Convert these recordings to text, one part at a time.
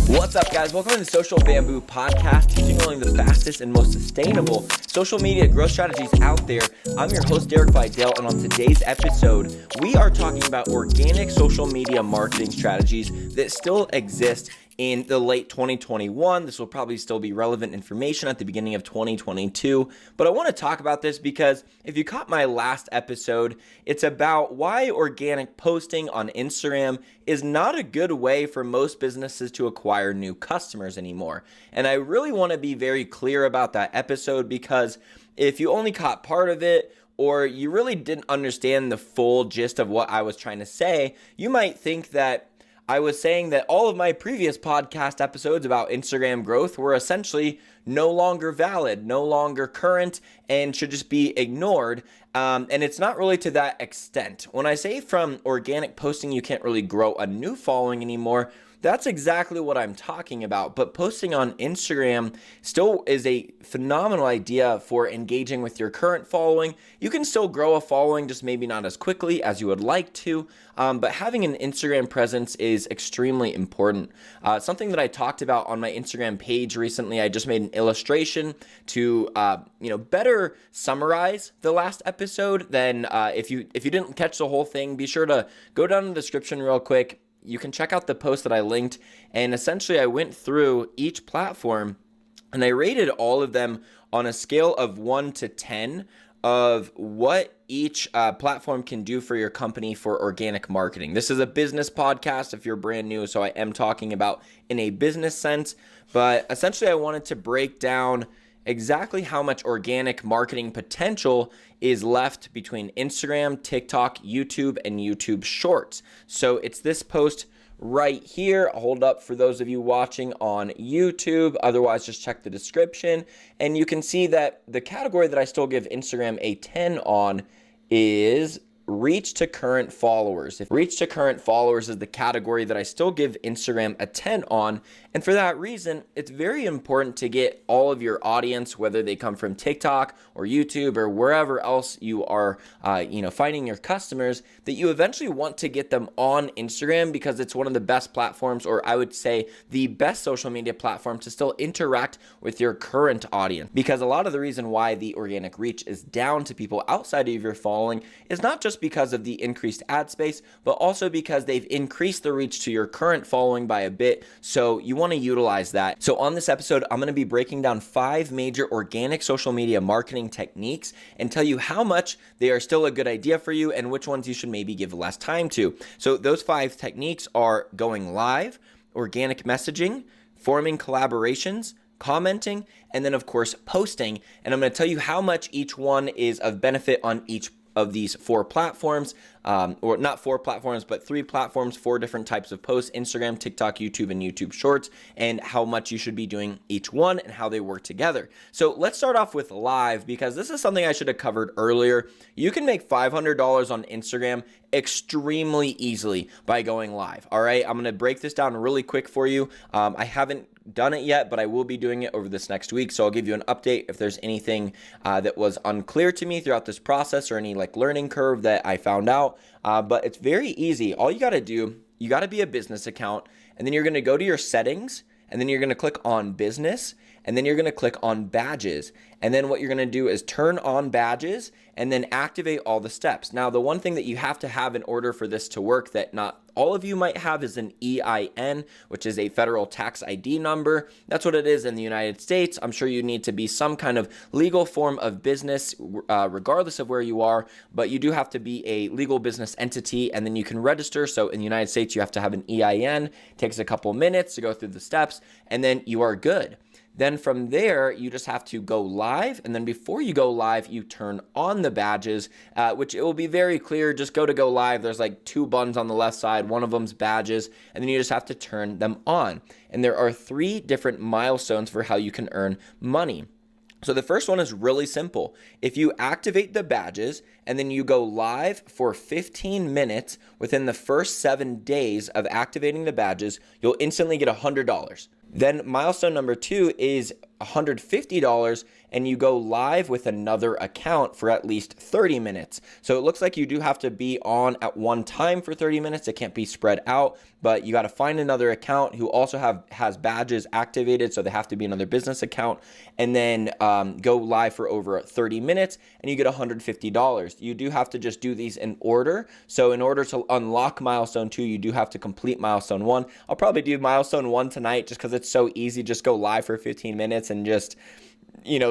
What's up, guys? Welcome to the Social Bamboo Podcast, teaching only the fastest and most sustainable social media growth strategies out there. I'm your host, Derek Vidal, and on today's episode, we are talking about organic social media marketing strategies that still exist in the late 2021. This will probably still be relevant information at the beginning of 2022, but I want to talk about this because if you caught my last episode, it's about why organic posting on Instagram is not a good way for most businesses to acquire new customers anymore. And I really want to be very clear about that episode because if you only caught part of it, or you really didn't understand the full gist of what I was trying to say, you might think that I was saying that all of my previous podcast episodes about Instagram growth were essentially no longer valid, no longer current, and should just be ignored. And it's not really to that extent. When I say from organic posting, you can't really grow a new following anymore, that's exactly what I'm talking about. But posting on Instagram still is a phenomenal idea for engaging with your current following. You can still grow a following, just maybe not as quickly as you would like to. But having an Instagram presence is extremely important. Something that I talked about on my Instagram page recently, I just made an illustration to better summarize the last episode. Then if you didn't catch the whole thing, be sure to go down in the description real quick. You can check out the post that I linked, and essentially I went through each platform and I rated all of them on a scale of 1 to 10 of what each platform can do for your company for organic marketing. This is a business podcast if you're brand new, so I am talking about in a business sense, but essentially I wanted to break down exactly how much organic marketing potential is left between Instagram, TikTok, YouTube, and YouTube Shorts. So it's this post right here. I'll hold up for those of you watching on YouTube. Otherwise, just check the description. And you can see that the category that I still give Instagram a 10 on is reach to current followers. If reach to current followers is the category that I still give Instagram a 10 on. And for that reason, it's very important to get all of your audience, whether they come from TikTok or YouTube or wherever else you are, finding your customers, that you eventually want to get them on Instagram because it's one of the best platforms, or I would say the best social media platform to still interact with your current audience. Because a lot of the reason why the organic reach is down to people outside of your following is not just because of the increased ad space, but also because they've increased the reach to your current following by a bit. So you want to utilize that. So on this episode, I'm going to be breaking down 5 major organic social media marketing techniques and tell you how much they are still a good idea for you and which ones you should maybe give less time to. So those 5 techniques are going live, organic messaging, forming collaborations, commenting, and then of course posting. And I'm going to tell you how much each one is of benefit on each of these 4 platforms, or not 4 platforms, but 3 platforms, 4 different types of posts: Instagram, TikTok, YouTube, and YouTube Shorts, and how much you should be doing each one and how they work together. So let's start off with live, because this is something I should have covered earlier. You can make $500 on Instagram extremely easily by going live. All right, I'm going to break this down really quick for you. I haven't done it yet, but I will be doing it over this next week. So I'll give you an update if there's anything that was unclear to me throughout this process or any learning curve that I found out. But it's very easy. All you got to do, you got to be a business account, and then you're going to go to your settings, and then you're going to click on business, and then you're going to click on badges. And then what you're going to do is turn on badges and then activate all the steps. Now, the one thing that you have to have in order for this to work that not all of you might have is an EIN, which is a federal tax ID number. That's what it is in the United States. I'm sure you need to be some kind of legal form of business, regardless of where you are, but you do have to be a legal business entity, and then you can register. So in the United States, you have to have an EIN. It takes a couple minutes to go through the steps, and then you are good. Then from there, you just have to go live. And then before you go live, you turn on the badges, which it will be very clear. Just go to go live. There's 2 buttons on the left side. One of them's badges. And then you just have to turn them on. And there are 3 different milestones for how you can earn money. So the first one is really simple. If you activate the badges and then you go live for 15 minutes within the first 7 days of activating the badges, you'll instantly get $100. Then milestone number 2 is $150, and you go live with another account for at least 30 minutes. So it looks like you do have to be on at one time for 30 minutes. It can't be spread out, but you got to find another account who also has badges activated, so they have to be another business account, and then go live for over 30 minutes, and you get $150. You do have to just do these in order. So in order to unlock milestone 2, you do have to complete milestone 1. I'll probably do milestone 1 tonight just because it's so easy. Just go live for 15 minutes and just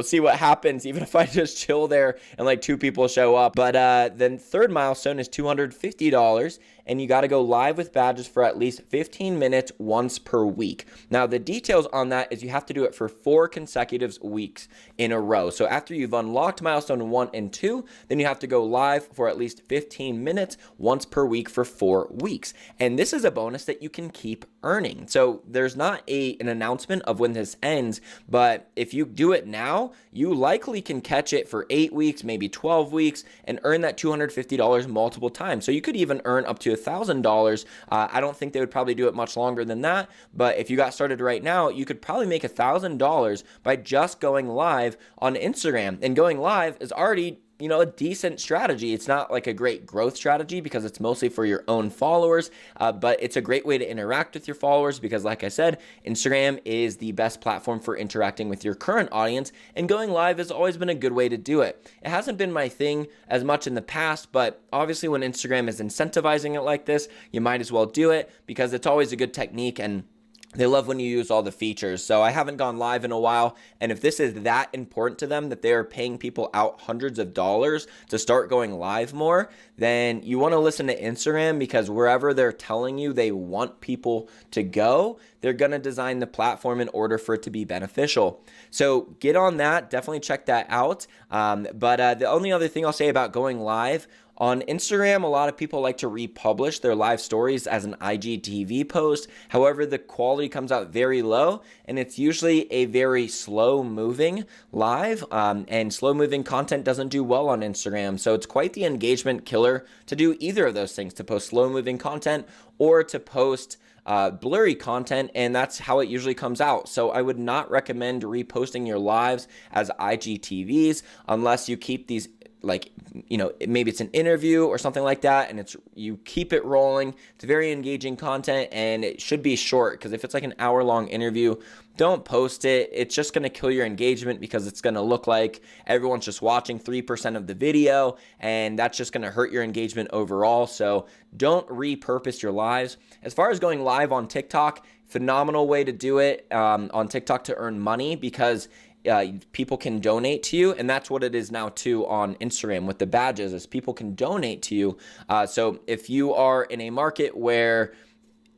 see what happens, even if I just chill there and like 2 people show up. But then third milestone is $250, and you got to go live with badges for at least 15 minutes once per week. Now, the details on that is you have to do it for 4 consecutive weeks in a row. So after you've unlocked milestone 1 and 2, then you have to go live for at least 15 minutes once per week for 4 weeks. And this is a bonus that you can keep earning. So there's not an announcement of when this ends, but if you do it now, you likely can catch it for 8 weeks, maybe 12 weeks, and earn that $250 multiple times. So you could even earn up to $1,000. I don't think they would probably do it much longer than that, but if you got started right now, you could probably make $1,000 by just going live on Instagram. And going live is already a decent strategy. It's not like a great growth strategy because it's mostly for your own followers, but it's a great way to interact with your followers because, like I said, Instagram is the best platform for interacting with your current audience, and going live has always been a good way to do it. It hasn't been my thing as much in the past, but obviously when Instagram is incentivizing it like this, you might as well do it because it's always a good technique, and they love when you use all the features. So I haven't gone live in a while, and if this is that important to them that they are paying people out hundreds of dollars to start going live more, then you want to listen to Instagram, because wherever they're telling you they want people to go, they're going to design the platform in order for it to be beneficial. So get on that. Definitely check that out. But the only other thing I'll say about going live, on Instagram, a lot of people like to republish their live stories as an IGTV post. However, the quality comes out very low, and it's usually a very slow-moving live, and slow-moving content doesn't do well on Instagram. So it's quite the engagement killer to do either of those things, to post slow-moving content or to post blurry content, and that's how it usually comes out. So I would not recommend reposting your lives as IGTVs unless you keep these, like, maybe it's an interview or something like that, and you keep it rolling. It's very engaging content, and it should be short, because if it's like an hour-long interview, don't post it. It's just going to kill your engagement, because it's going to look like everyone's just watching 3% of the video, and that's just going to hurt your engagement overall. So don't repurpose your lives. As far as going live on TikTok, phenomenal way to do it on TikTok to earn money, because people can donate to you, and that's what it is now too on Instagram with the badges, is people can donate to you. So if you are in a market where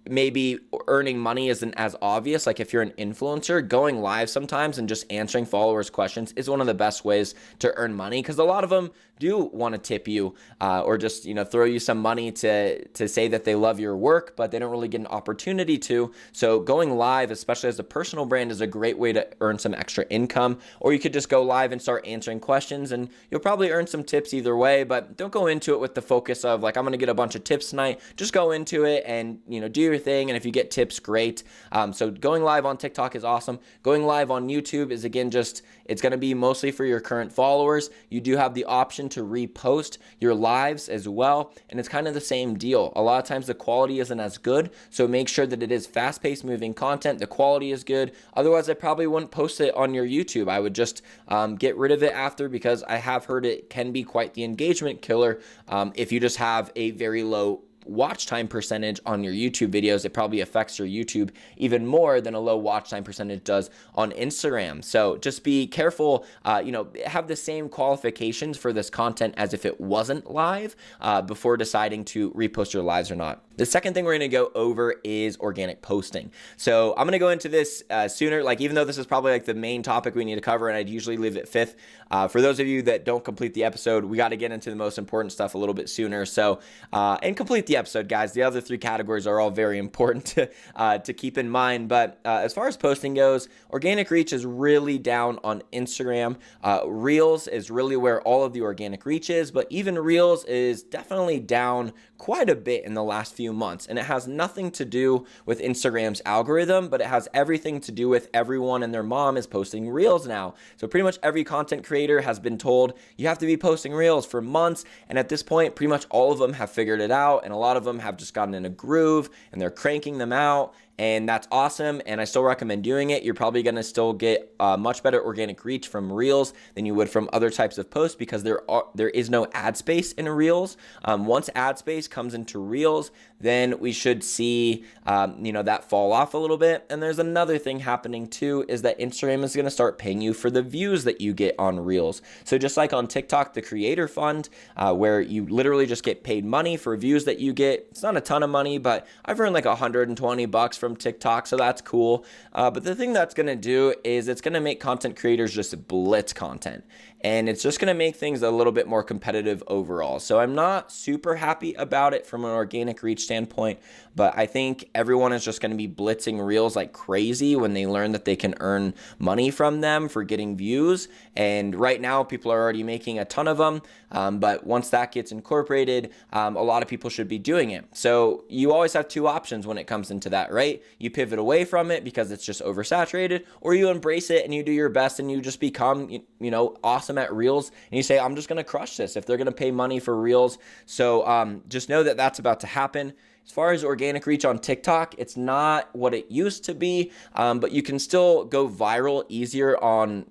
maybe earning money isn't as obvious, like if you're an influencer, going live sometimes and just answering followers' questions is one of the best ways to earn money, because a lot of them do want to tip you or just throw you some money to say that they love your work, but they don't really get an opportunity to. So going live, especially as a personal brand, is a great way to earn some extra income. Or you could just go live and start answering questions, and you'll probably earn some tips either way. But don't go into it with the focus of like, I'm going to get a bunch of tips tonight. Just go into it and do your thing, and if you get tips, great. So going live on TikTok is awesome. Going live on YouTube is, again, it's going to be mostly for your current followers. You do have the option to repost your lives as well, and it's kind of the same deal. A lot of times the quality isn't as good, so make sure that it is fast-paced moving content, the quality is good. Otherwise, I probably wouldn't post it on your YouTube. I would just get rid of it after, because I have heard it can be quite the engagement killer if you just have a very low watch time percentage on your YouTube videos. It probably affects your YouTube even more than a low watch time percentage does on Instagram. So just be careful, have the same qualifications for this content as if it wasn't live before deciding to repost your lives or not. The second thing we're going to go over is organic posting. So I'm going to go into this sooner, even though this is probably the main topic we need to cover, and I'd usually leave it fifth. For those of you that don't complete the episode, we got to get into the most important stuff a little bit sooner. So, and complete the episode, guys. The other 3 categories are all very important to keep in mind. But as far as posting goes, organic reach is really down on Instagram. Reels is really where all of the organic reach is, but even Reels is definitely down quite a bit in the last few few months. And it has nothing to do with Instagram's algorithm, but it has everything to do with everyone and their mom is posting Reels now. So pretty much every content creator has been told you have to be posting Reels for months. And at this point, pretty much all of them have figured it out. And a lot of them have just gotten in a groove and they're cranking them out. And that's awesome, and I still recommend doing it. You're probably going to still get much better organic reach from Reels than you would from other types of posts because there is no ad space in Reels. Once ad space comes into Reels, then we should see that fall off a little bit. And there's another thing happening too, is that Instagram is going to start paying you for the views that you get on Reels. So just like on TikTok, the Creator Fund, where you literally just get paid money for views that you get. It's not a ton of money, but I've earned like $120 from TikTok, so that's cool. But the thing that's going to do is it's going to make content creators just blitz content. And it's just going to make things a little bit more competitive overall. So I'm not super happy about it from an organic reach standpoint, but I think everyone is just going to be blitzing Reels like crazy when they learn that they can earn money from them for getting views. And right now, people are already making a ton of them. But once that gets incorporated, a lot of people should be doing it. So you always have two options when it comes into that, right? You pivot away from it because it's just oversaturated, or you embrace it and you do your best and you just become, awesome at Reels, and you say, I'm just going to crush this if they're going to pay money for Reels. So just know that that's about to happen. As far as organic reach on TikTok, it's not what it used to be, but you can still go viral easier on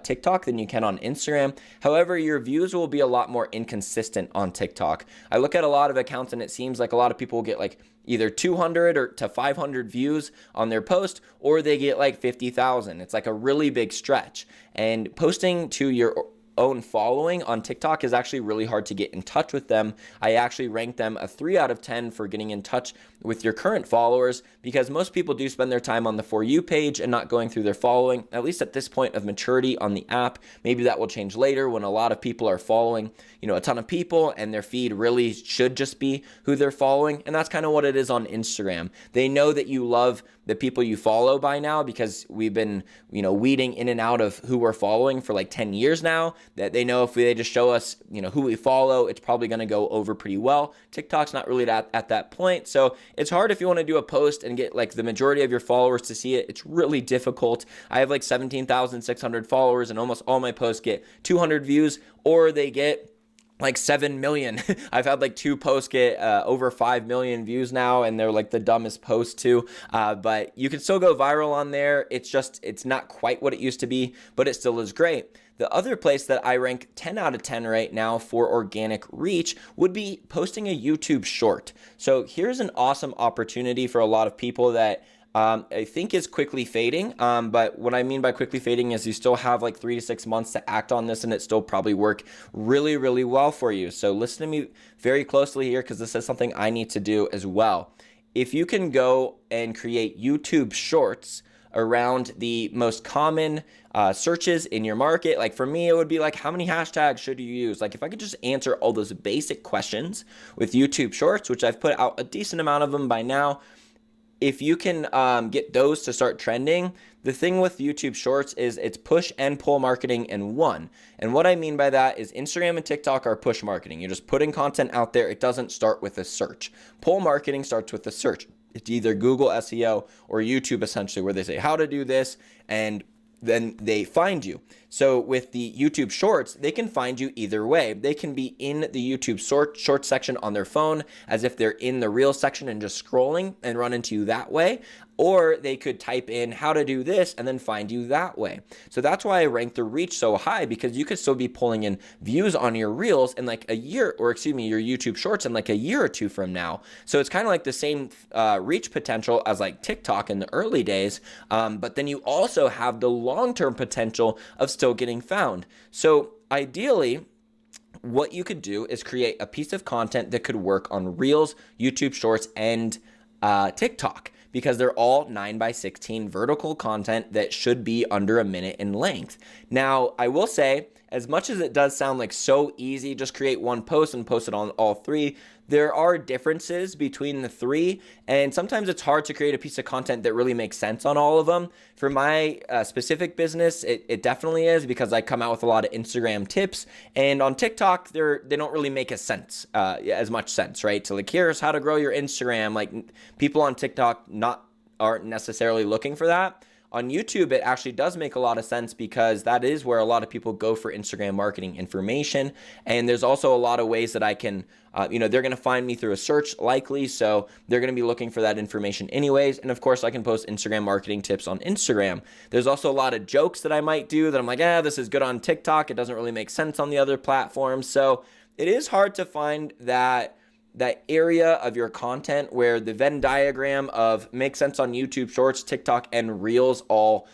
TikTok than you can on Instagram. However, your views will be a lot more inconsistent on TikTok. I look at a lot of accounts and it seems like a lot of people get like either 200 or to 500 views on their post, or they get like 50,000. It's like a really big stretch. And posting to your own following on TikTok is actually really hard to get in touch with them. I actually rank them a 3 out of 10 for getting in touch with your current followers, because most people do spend their time on the For You page and not going through their following, at least at this point of maturity on the app. Maybe that will change later when a lot of people are following, a ton of people, and their feed really should just be who they're following. And that's kind of what it is on Instagram. They know that you love the people you follow by now because we've been, weeding in and out of who we're following for like 10 years now, that they know if they just show us, who we follow, it's probably going to go over pretty well. TikTok's not really at that point. So it's hard if you want to do a post and get like the majority of your followers to see it. It's really difficult. I have like 17,600 followers and almost all my posts get 200 views, or they get like 7 million. I've had like 2 posts get over 5 million views now, and they're like the dumbest posts too. But you can still go viral on there. It's not quite what it used to be, but it still is great. The other place that I rank 10 out of 10 right now for organic reach would be posting a YouTube short. So here's an awesome opportunity for a lot of people that I think is quickly fading. But what I mean by quickly fading is you still have like 3 to 6 months to act on this, and it still probably work really, really well for you. So listen to me very closely here, because this is something I need to do as well. If you can go and create YouTube shorts around the most common searches in your market, like for me, it would be like, how many hashtags should you use? Like if I could just answer all those basic questions with YouTube shorts, which I've put out a decent amount of them by now, if you can get those to start trending, the thing with YouTube Shorts is it's push and pull marketing in one. And what I mean by that is Instagram and TikTok are push marketing. You're just putting content out there. It doesn't start with a search. Pull marketing starts with a search. It's either Google SEO or YouTube, essentially, where they say how to do this, and then they find you. So with the YouTube Shorts, they can find you either way. They can be in the YouTube short section on their phone as if they're in the Reels section and just scrolling and run into you that way. Or they could type in how to do this and then find you that way. So that's why I rank the reach so high, because you could still be pulling in views on your Reels in like a year, or your YouTube Shorts in like a year or two from now. So it's kind of like the same reach potential as like TikTok in the early days. But then you also have the long-term potential of still getting found. So ideally, what you could do is create a piece of content that could work on Reels, YouTube Shorts, and TikTok, because they're all 9:16 vertical content that should be under a minute in length. Now, I will say, as much as it does sound like so easy, just create one post and post it on all three, there are differences between the three, and sometimes it's hard to create a piece of content that really makes sense on all of them. For my specific business, it definitely is, because I come out with a lot of Instagram tips, and on TikTok, they don't really make as much sense, right? So like, here's how to grow your Instagram. Like, people on TikTok aren't necessarily looking for that. On YouTube, it actually does make a lot of sense, because that is where a lot of people go for Instagram marketing information. And there's also a lot of ways that I can, they're going to find me through a search likely. So they're going to be looking for that information anyways. And of course, I can post Instagram marketing tips on Instagram. There's also a lot of jokes that I might do that I'm like, this is good on TikTok. It doesn't really make sense on the other platforms. So it is hard to find that area of your content where the Venn diagram of makes sense on YouTube Shorts, TikTok, and Reels all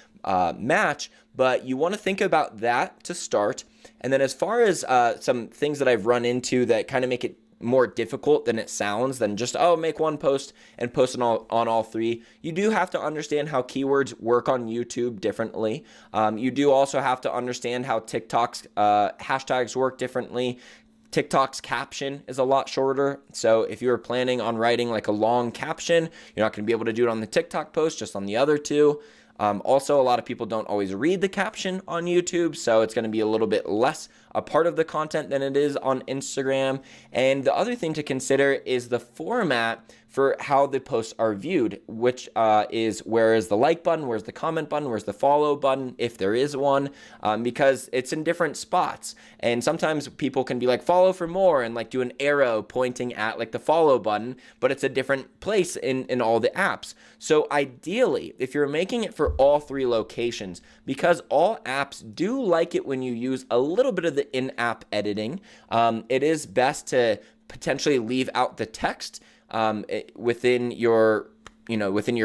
match. But you want to think about that to start. And then as far as some things that I've run into that kind of make it more difficult than it sounds, than just, make one post and post it on all three, you do have to understand how keywords work on YouTube differently. You do also have to understand how TikTok's hashtags work differently. TikTok's caption is a lot shorter. So if you're planning on writing like a long caption, you're not going to be able to do it on the TikTok post, just on the other two. Also, a lot of people don't always read the caption on YouTube, so it's going to be a little bit less a part of the content than it is on Instagram. And the other thing to consider is the format for how the posts are viewed, which is where is the like button, where's the comment button, where's the follow button, if there is one, because it's in different spots. And sometimes people can be like, follow for more, and like do an arrow pointing at like the follow button, but it's a different place in all the apps. So ideally, if you're making it for all three locations, because all apps do like it when you use a little bit of the in-app editing, it is best to potentially leave out the text within your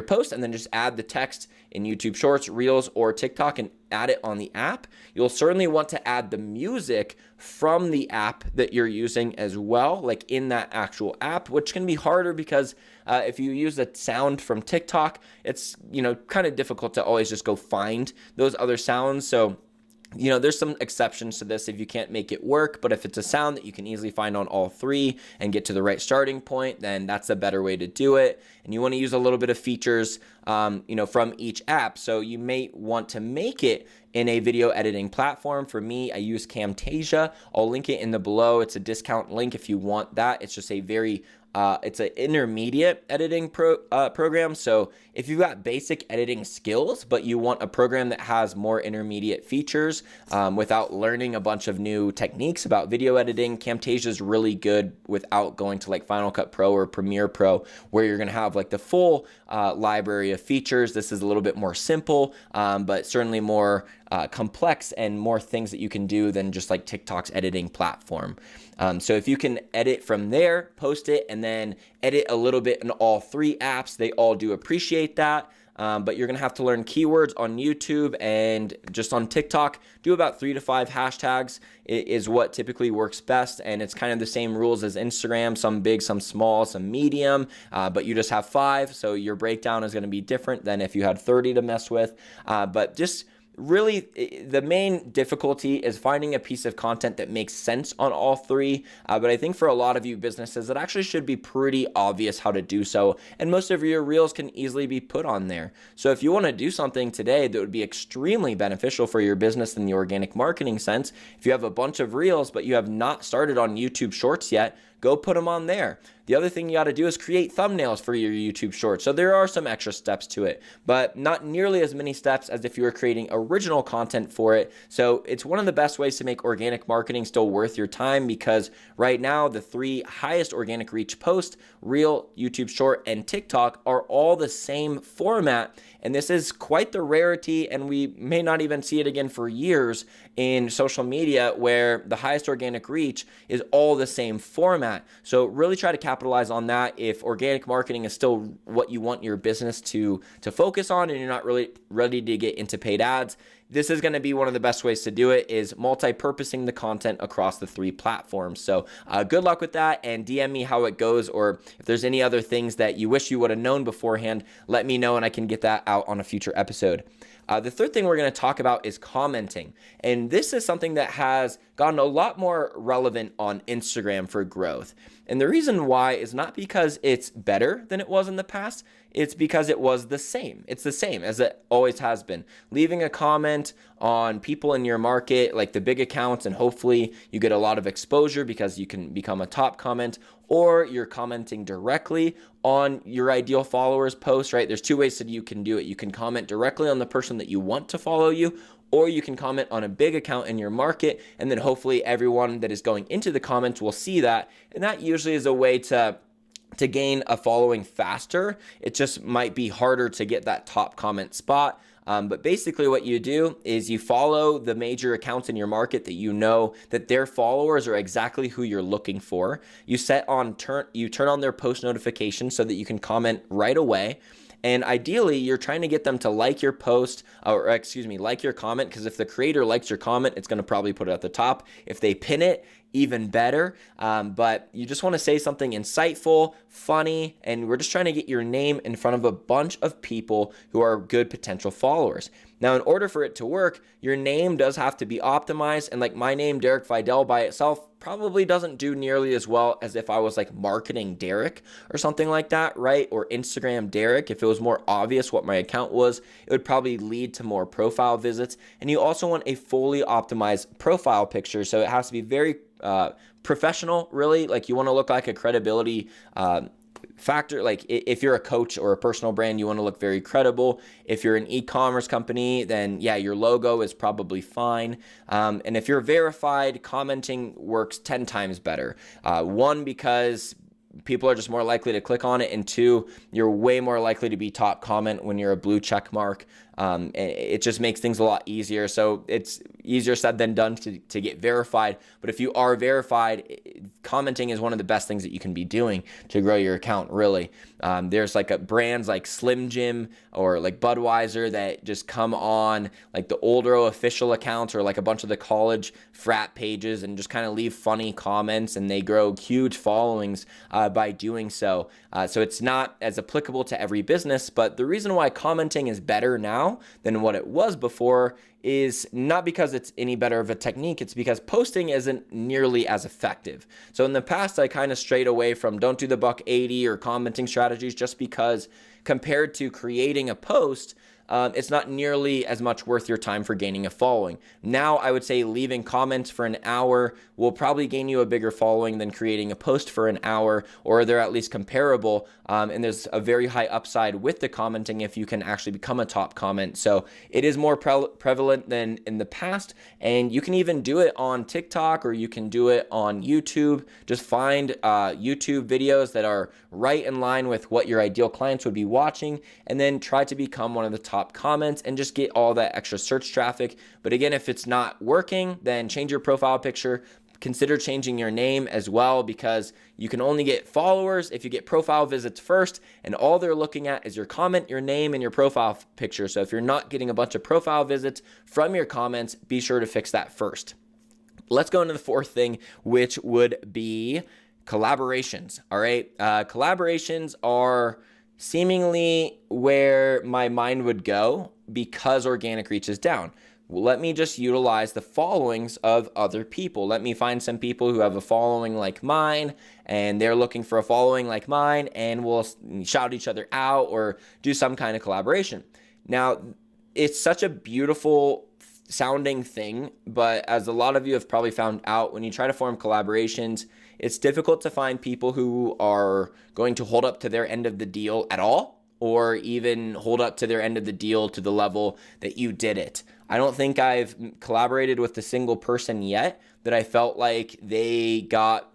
post, and then just add the text in YouTube Shorts, Reels, or TikTok, and add it on the app. You'll certainly want to add the music from the app that you're using as well, like in that actual app, which can be harder because if you use a sound from TikTok, it's kind of difficult to always just go find those other sounds. So there's some exceptions to this if you can't make it work, but if it's a sound that you can easily find on all three and get to the right starting point, then that's a better way to do it. And you want to use a little bit of features, from each app. So you may want to make it in a video editing platform. For me, I use Camtasia. I'll link it in the below. It's a discount link if you want that. It's just a very it's an intermediate editing program. So if you've got basic editing skills, but you want a program that has more intermediate features without learning a bunch of new techniques about video editing, Camtasia is really good without going to like Final Cut Pro or Premiere Pro, where you're going to have like the full library of features. This is a little bit more simple, but certainly more complex and more things that you can do than just like TikTok's editing platform. So if you can edit from there, post it, and then edit a little bit in all three apps, they all do appreciate that. But you're going to have to learn keywords on YouTube, and just on TikTok, do about 3 to 5 hashtags is what typically works best. And it's kind of the same rules as Instagram, some big, some small, some medium, but you just have 5. So your breakdown is going to be different than if you had 30 to mess with. But just really, the main difficulty is finding a piece of content that makes sense on all three. But I think for a lot of you businesses, it actually should be pretty obvious how to do so. And most of your reels can easily be put on there. So if you want to do something today that would be extremely beneficial for your business in the organic marketing sense, if you have a bunch of reels, but you have not started on YouTube Shorts yet, go put them on there. The other thing you got to do is create thumbnails for your YouTube Shorts. So there are some extra steps to it, but not nearly as many steps as if you were creating original content for it. So it's one of the best ways to make organic marketing still worth your time, because right now the 3 highest organic reach posts, Reel, YouTube Short, and TikTok, are all the same format. And this is quite the rarity, and we may not even see it again for years in social media, where the highest organic reach is all the same format. So really try to capitalize on that if organic marketing is still what you want your business to focus on, and you're not really ready to get into paid ads. this is going to be one of the best ways to do it, is multi-purposing the content across the 3 platforms. So good luck with that, and DM me how it goes, or if there's any other things that you wish you would have known beforehand, let me know and I can get that out on a future episode. The third thing we're going to talk about is commenting. And this is something that has gotten a lot more relevant on Instagram for growth. And the reason why is not because it's better than it was in the past. It's because it was the same. It's the same as it always has been. Leaving a comment on people in your market, like the big accounts, and hopefully you get a lot of exposure because you can become a top comment, or you're commenting directly on your ideal followers' post, right? There's 2 ways that you can do it. You can comment directly on the person that you want to follow you, or you can comment on a big account in your market, and then hopefully everyone that is going into the comments will see that. And that usually is a way to gain a following faster. It just might be harder to get that top comment spot. But basically what you do is you follow the major accounts in your market that you know that their followers are exactly who you're looking for. You turn on their post notifications so that you can comment right away. And ideally, you're trying to get them to like your post, like your comment, because if the creator likes your comment, it's going to probably put it at the top. If they pin it, even better. But you just want to say something insightful, funny, and we're just trying to get your name in front of a bunch of people who are good potential followers. Now, in order for it to work, your name does have to be optimized. And like my name, Derek Vidal, by itself probably doesn't do nearly as well as if I was like marketing Derek or something like that, right? Or Instagram Derek. If it was more obvious what my account was, it would probably lead to more profile visits. And you also want a fully optimized profile picture. So it has to be very professional, really. Like you want to look like a credibility factor. Like if you're a coach or a personal brand, you want to look very credible. If you're an e-commerce company, then yeah, your logo is probably fine. And if you're verified, commenting works 10 times better. 1, because people are just more likely to click on it, and 2, you're way more likely to be top comment when you're a blue check mark. It just makes things a lot easier. So it's easier said than done to get verified. But if you are verified, commenting is one of the best things that you can be doing to grow your account, really. There's like brands like Slim Jim or like Budweiser that just come on like the older official accounts or like a bunch of the college frat pages and just kind of leave funny comments, and they grow huge followings by doing so. So it's not as applicable to every business, but the reason why commenting is better now than what it was before is not because it's any better of a technique. It's because posting isn't nearly as effective. So in the past, I kind of strayed away from don't do the $1.80 or commenting strategies, just because compared to creating a post, it's not nearly as much worth your time for gaining a following. Now, I would say leaving comments for an hour will probably gain you a bigger following than creating a post for an hour, or they're at least comparable. And there's a very high upside with the commenting if you can actually become a top comment. So it is more prevalent than in the past. And you can even do it on TikTok, or you can do it on YouTube. Just find YouTube videos that are right in line with what your ideal clients would be watching, and then try to become one of the top comments and just get all that extra search traffic. But again, if it's not working, then change your profile picture. Consider changing your name as well, because you can only get followers if you get profile visits first, and all they're looking at is your comment, your name, and your profile picture. So if you're not getting a bunch of profile visits from your comments, be sure to fix that first. Let's go into the fourth thing, which would be collaborations. All right. Collaborations are seemingly where my mind would go because organic reach is down. Well, let me just utilize the followings of other people. Let me find some people who have a following like mine, and they're looking for a following like mine, and we'll shout each other out or do some kind of collaboration. Now, it's such a beautiful sounding thing, but as a lot of you have probably found out, when you try to form collaborations, it's difficult to find people who are going to hold up to their end of the deal at all, or even hold up to their end of the deal to the level that you did it. I don't think I've collaborated with a single person yet that I felt like they got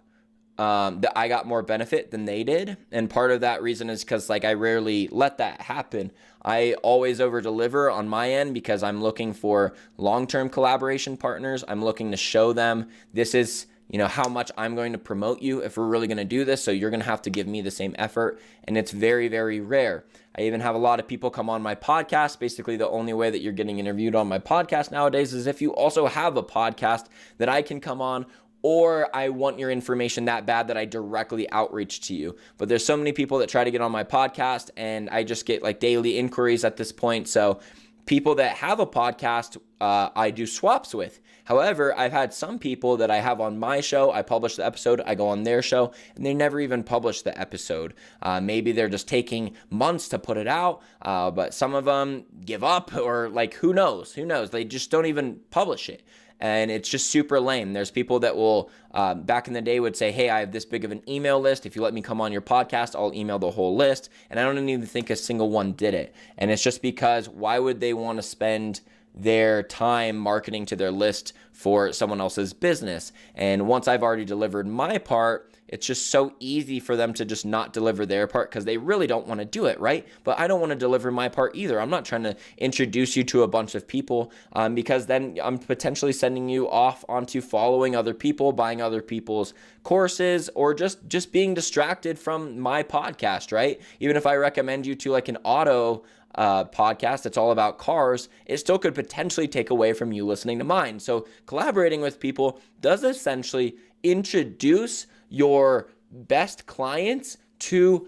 that I got more benefit than they did. And part of that reason is because like I rarely let that happen. I always over deliver on my end because I'm looking for long-term collaboration partners. I'm looking to show them this is how much I'm going to promote you if we're really going to do this. So you're going to have to give me the same effort. And it's very, very rare. I even have a lot of people come on my podcast. Basically, the only way that you're getting interviewed on my podcast nowadays is if you also have a podcast that I can come on, or I want your information that bad that I directly outreach to you. But there's so many people that try to get on my podcast, and I just get like daily inquiries at this point. So people that have a podcast, I do swaps with. However, I've had some people that I have on my show, I publish the episode, I go on their show, and they never even publish the episode. Maybe they're just taking months to put it out, but some of them give up, or like, who knows? They just don't even publish it. And it's just super lame. There's people that will, back in the day, would say, hey, I have this big of an email list. If you let me come on your podcast, I'll email the whole list. And I don't even think a single one did it. And it's just because why would they want to spend their time marketing to their list for someone else's business? And once I've already delivered my part, it's just so easy for them to just not deliver their part because they really don't want to do it, right? But I don't want to deliver my part either. I'm not trying to introduce you to a bunch of people because then I'm potentially sending you off onto following other people, buying other people's courses, or just being distracted from my podcast, right? Even if I recommend you to like an auto podcast that's all about cars, it still could potentially take away from you listening to mine. So collaborating with people does essentially introduce your best clients to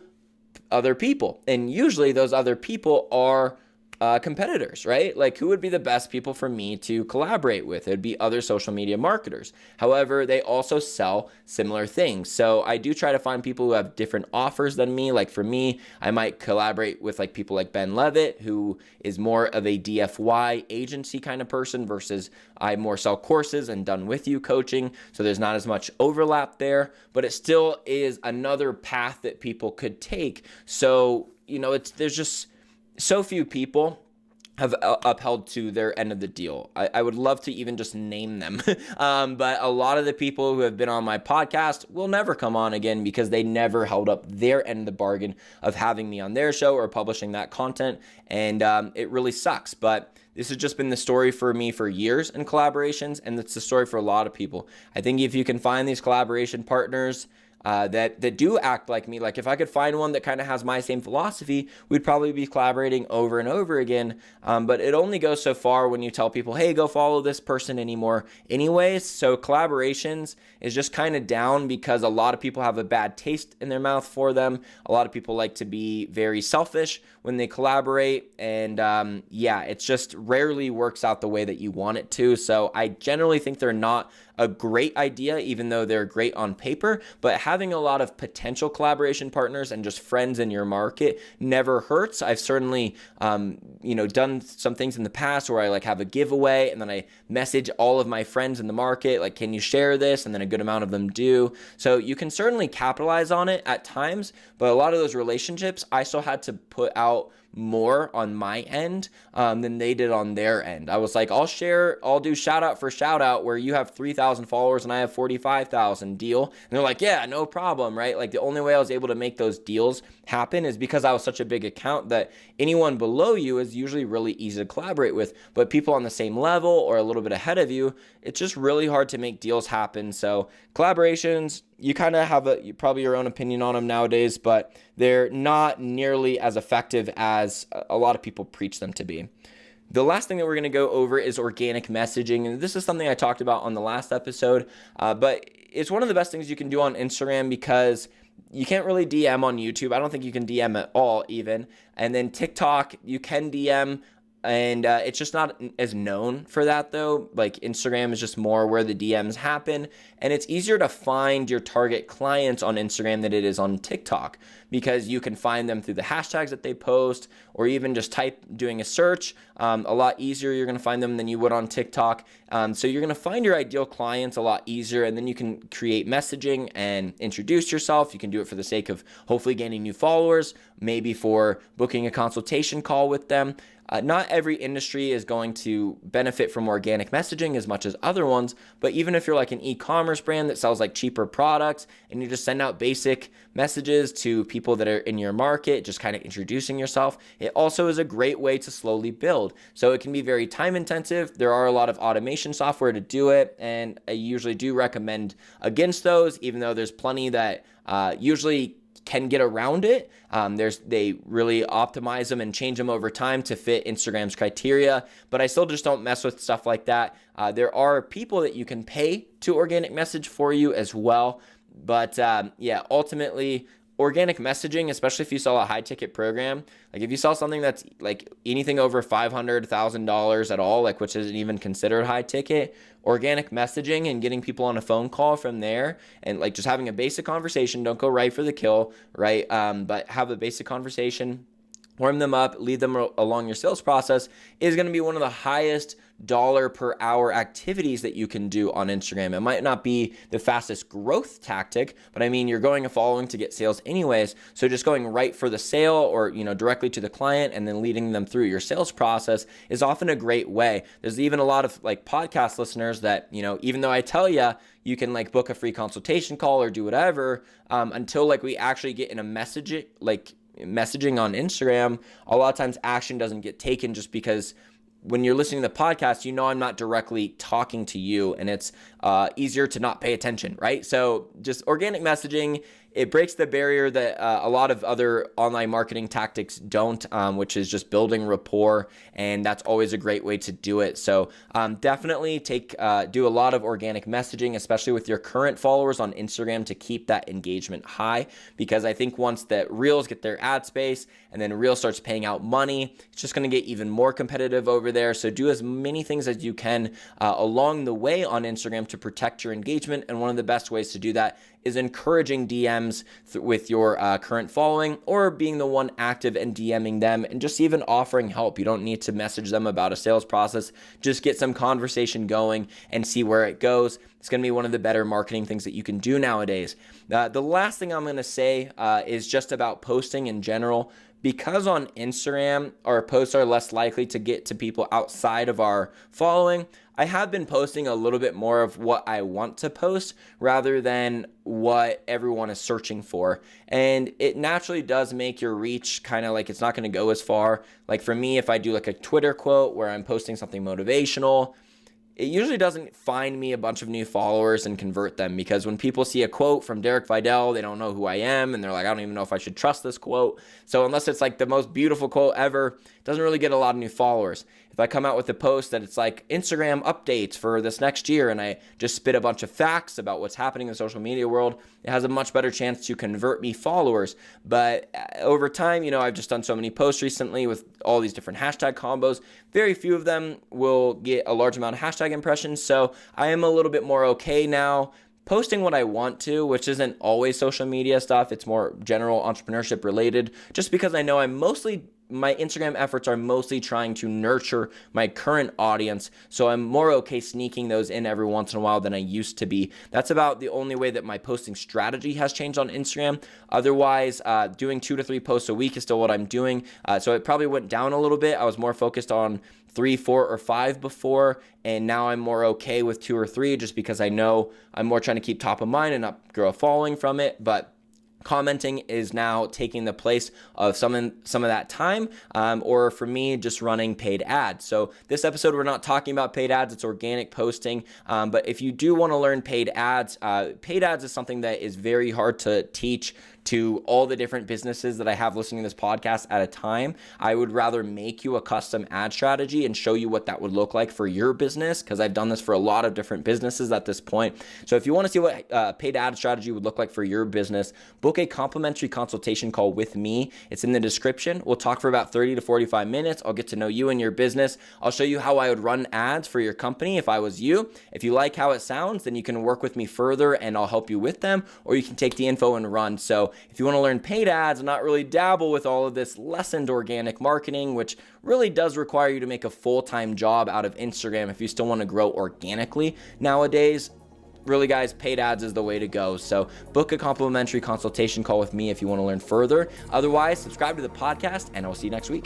other people. And usually those other people are competitors, right? Like, who would be the best people for me to collaborate with? It would be other social media marketers. However, they also sell similar things. So I do try to find people who have different offers than me. Like for me, I might collaborate with like people like Ben Levitt, who is more of a DFY agency kind of person, versus I more sell courses and done with you coaching. So there's not as much overlap there, but it still is another path that people could take. So, there's just so few people have upheld to their end of the deal. I would love to even just name them. But a lot of the people who have been on my podcast will never come on again because they never held up their end of the bargain of having me on their show or publishing that content. And it really sucks. But this has just been the story for me for years in collaborations. And it's the story for a lot of people. I think if you can find these collaboration partners that do act like me. Like if I could find one that kind of has my same philosophy, we'd probably be collaborating over and over again. But it only goes so far when you tell people, hey, go follow this person anymore anyways. So collaborations is just kind of down because a lot of people have a bad taste in their mouth for them. A lot of people like to be very selfish when they collaborate. And it just rarely works out the way that you want it to. So I generally think they're not a great idea, even though they're great on paper. But having a lot of potential collaboration partners and just friends in your market never hurts. I've certainly, done some things in the past where I like have a giveaway and then I message all of my friends in the market, like, can you share this? And then a good amount of them do. So you can certainly capitalize on it at times, but a lot of those relationships, I still had to put out more on my end than they did on their end. I was like, I'll do shout out for shout out where you have 3,000 followers and I have 45,000 deal. And they're like, yeah, no problem, right? Like the only way I was able to make those deals happen is because I was such a big account that anyone below you is usually really easy to collaborate with. But people on the same level or a little bit ahead of you, it's just really hard to make deals happen. So collaborations, you kind of have probably your own opinion on them nowadays, but they're not nearly as effective as a lot of people preach them to be. The last thing that we're going to go over is organic messaging. And this is something I talked about on the last episode, but it's one of the best things you can do on Instagram because you can't really DM on YouTube. I don't think you can DM at all even. And then TikTok, you can DM. And it's just not as known for that though. Like Instagram is just more where the DMs happen. And it's easier to find your target clients on Instagram than it is on TikTok because you can find them through the hashtags that they post or even just doing a search. A lot easier you're going to find them than you would on TikTok. So you're going to find your ideal clients a lot easier, and then you can create messaging and introduce yourself. You can do it for the sake of hopefully gaining new followers, maybe for booking a consultation call with them. Not every industry is going to benefit from organic messaging as much as other ones, but even if you're like an e-commerce brand that sells like cheaper products and you just send out basic messages to people that are in your market, just kind of introducing yourself, it also is a great way to slowly build. So it can be very time intensive. There are a lot of automation software to do it, and I usually do recommend against those, even though there's plenty that usually can get around it. They really optimize them and change them over time to fit Instagram's criteria, but I still just don't mess with stuff like that. There are people that you can pay to organic message for you as well. But ultimately, organic messaging, especially if you sell a high ticket program, like if you sell something that's like anything over $500,000 at all, like which isn't even considered high ticket, organic messaging and getting people on a phone call from there and like just having a basic conversation, don't go right for the kill, right? But have a basic conversation, warm them up, lead them along your sales process is going to be one of the highest dollar per hour activities that you can do on Instagram. It might not be the fastest growth tactic, but I mean, you're going a following to get sales anyways. So just going right for the sale or, directly to the client and then leading them through your sales process is often a great way. There's even a lot of like podcast listeners that, even though I tell you can like book a free consultation call or do whatever, until like we actually get in a messaging on Instagram, a lot of times action doesn't get taken just because when you're listening to the podcast, I'm not directly talking to you and it's easier to not pay attention, right? So just organic messaging, it breaks the barrier that a lot of other online marketing tactics don't, which is just building rapport, and that's always a great way to do it. So definitely do a lot of organic messaging, especially with your current followers on Instagram to keep that engagement high, because I think once that Reels get their ad space and then Reels starts paying out money, it's just going to get even more competitive over there. So do as many things as you can along the way on Instagram to protect your engagement, and one of the best ways to do that is encouraging DMs with your current following, or being the one active and DMing them and just even offering help. You don't need to message them about a sales process. Just get some conversation going and see where it goes. It's going to be one of the better marketing things that you can do nowadays. The last thing I'm going to say is just about posting in general. Because on Instagram, our posts are less likely to get to people outside of our following, I have been posting a little bit more of what I want to post rather than what everyone is searching for. And it naturally does make your reach kind of like it's not going to go as far. Like for me, if I do like a Twitter quote where I'm posting something motivational, it usually doesn't find me a bunch of new followers and convert them, because when people see a quote from Derek Vidal, they don't know who I am and they're like, I don't even know if I should trust this quote. So unless it's like the most beautiful quote ever, it doesn't really get a lot of new followers. If I come out with a post that it's like Instagram updates for this next year and I just spit a bunch of facts about what's happening in the social media world, it has a much better chance to convert me followers. But over time, I've just done so many posts recently with all these different hashtag combos. Very few of them will get a large amount of hashtag impressions. So I am a little bit more okay now posting what I want to, which isn't always social media stuff. It's more general entrepreneurship related, just because I know my Instagram efforts are mostly trying to nurture my current audience. So I'm more okay sneaking those in every once in a while than I used to be. That's about the only way that my posting strategy has changed on Instagram. Otherwise, doing 2 to 3 posts a week is still what I'm doing. So it probably went down a little bit. I was more focused on 3, 4, or 5 before, and now I'm more okay with 2 or 3 just because I know I'm more trying to keep top of mind and not grow a following from it. But commenting is now taking the place of some of that time, or for me, just running paid ads. So this episode, we're not talking about paid ads, it's organic posting. But if you do want to learn paid ads is something that is very hard to teach to all the different businesses that I have listening to this podcast at a time. I would rather make you a custom ad strategy and show you what that would look like for your business, because I've done this for a lot of different businesses at this point. So if you want to see what paid ad strategy would look like for your business, book a complimentary consultation call with me. It's in the description. We'll talk for about 30 to 45 minutes. I'll get to know you and your business. I'll show you how I would run ads for your company if I was you. If you like how it sounds, then you can work with me further and I'll help you with them, or you can take the info and run. So if you want to learn paid ads and not really dabble with all of this lessened organic marketing, which really does require you to make a full-time job out of Instagram if you still want to grow organically nowadays, really, guys, paid ads is the way to go. So book a complimentary consultation call with me if you want to learn further. Otherwise, subscribe to the podcast and I'll see you next week.